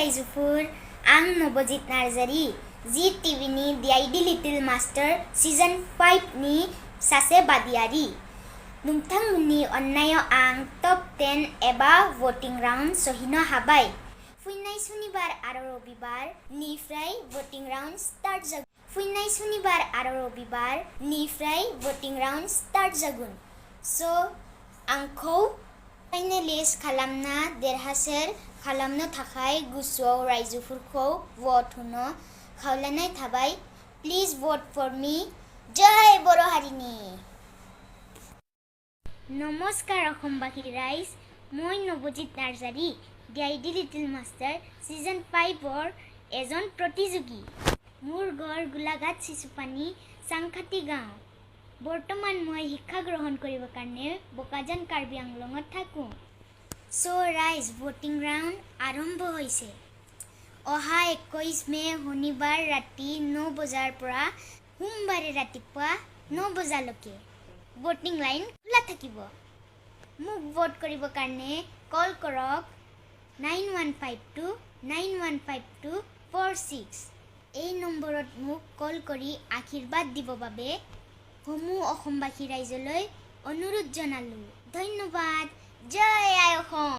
रायजोफोर आं Avijit Narzary ZeeTv नि The Ideal Little Master Season 5 नि सासे बादियारि नोंथांमोननि अननायाव आं टप 10 एबा voting round सहिनो हाबाय फैनाय सुनिबार आरो रबिबार निफ्राय voting round start जागोन फैनाय सुनिबार आरो रबिबार निफ्राय voting round start जागोन so आंखौ फाइनालिस्ट खालामना देरहासार खालामनो थाखाय गोसोआव रायजोफोरखौ भट होनो खावलायनाय थाबाय प्लिज भट फर मी जय बर' हारिनि नमस्कार অসমবাসী राइज মই Avijit Narzary The Ideal Little Master Season 5 ৰ এজন প্ৰতিযোগী মোৰ ঘৰ গোলাঘাট শিশুপানী সাংখাতি গাঁও বৰ্তমান মই শিক্ষা গ্ৰহণ কৰিব কাৰণে বকাজান কাৰ্বি আংলঙত থাকো সো ৰাইজ ভোটিং ৰাউণ্ড আৰম্ভ হৈছে অহা 21 মে শনিবাৰ ৰাতি 9 বজাৰ পৰা সোমবাৰে ৰাতিপুৱা 9 বজালৈকে ভোটিং লাইন খোলা থাকিব মোক ভোট কৰিব কাৰণে কল কৰক 9152915246 এই নম্বৰত মোক কল কৰি আশীৰ্বাদ দিব বাবে সমূহ অসমবাসী ৰাইজলৈ অনুৰোধ জনালো ধন্যবাদ জয় আই অসম